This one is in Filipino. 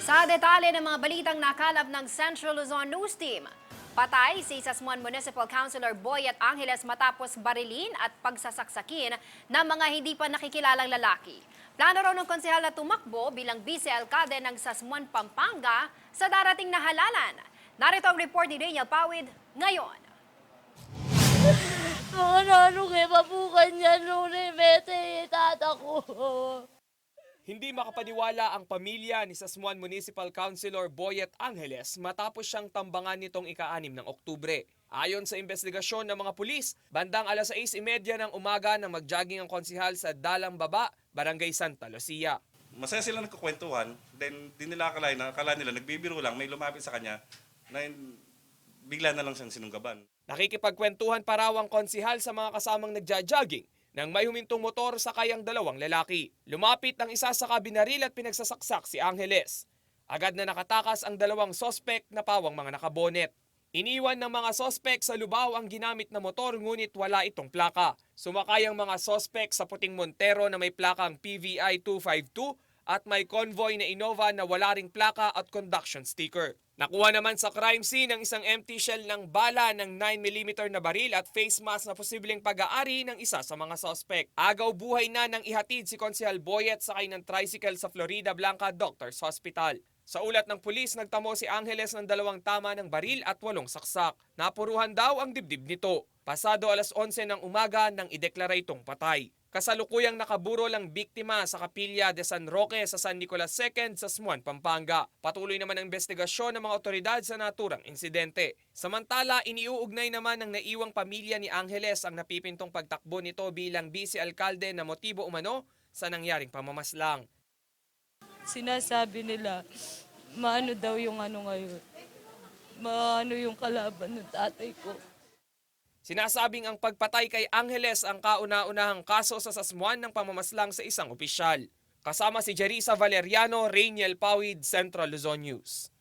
Sa detalye ng mga balitang nakalap ng Central Luzon News Team, patay si Sasmuan Municipal Councilor Boyet Angeles matapos barilin at pagsasaksakin ng mga hindi pa nakikilalang lalaki. Plano raw ng konsehal na tumakbo bilang vice-alkalde ng Sasmuan, Pampanga sa darating na halalan. Narito ang report ni Daniel Pawid ngayon. Ano kayo mabukan niya Lunes, bete, tata ko. Hindi makapaniwala ang pamilya ni Sasmuan Municipal Councilor Boyet Angeles matapos siyang tambangan nitong ika-6 ng Oktubre. Ayon sa investigasyon ng mga pulis, bandang 6:30 ng umaga nang mag-jogging ang konsihal sa Dalang Baba, Barangay Santa Lucia. Masaya sila nagkukwentuhan, then di nila akala nila nagbibiro lang, may lumapit sa kanya na bigla na lang siyang sinunggaban. Nakikipagkwentuhan pa raw ang konsihal sa mga kasamang nagja-jogging nang may humintong motor sa kayang dalawang lalaki. Lumapit ang isa sa kabinaril at pinagsasaksak si Angeles. Agad na nakatakas ang dalawang sospek na pawang mga nakabonet. Iniwan ng mga sospek sa lubaw ang ginamit na motor ngunit wala itong plaka. Sumakay ang mga sospek sa puting Montero na may plakang PVI 252 at may convoy na Innova na wala ring plaka at conduction sticker. Nakuha naman sa crime scene ang isang empty shell ng bala ng 9mm na baril at face mask na posibleng pag-aari ng isa sa mga sospek. Agaw buhay na nang ihatid si Konsehal Boyet sakay ng tricycle sa Florida Blanca Doctors Hospital. Sa ulat ng pulis, nagtamo si Angeles ng 2 tama ng baril at 8 saksak. Napuruhan daw ang dibdib nito. Pasado 11:00 ng umaga nang ideklara itong patay. Kasalukuyang nakaburo lang biktima sa Kapilya de San Roque sa San Nicolas II sa Sasmuan, Pampanga. Patuloy naman ang investigasyon ng mga otoridad sa naturang insidente. Samantala, iniuugnay naman ng naiwang pamilya ni Angeles ang napipintong pagtakbo nito bilang vice-alkalde na motibo umano sa nangyaring pamamaslang. Sinasabi nila, maano daw yung ngayon. Maano yung kalaban ng tatay ko. Sinasabing ang pagpatay kay Angeles ang kauna-unahang kaso sa Sasmuan ng pamamaslang sa isang opisyal. Kasama si Jerisa Valeriano, Rainiel Pawid, Central Luzon News.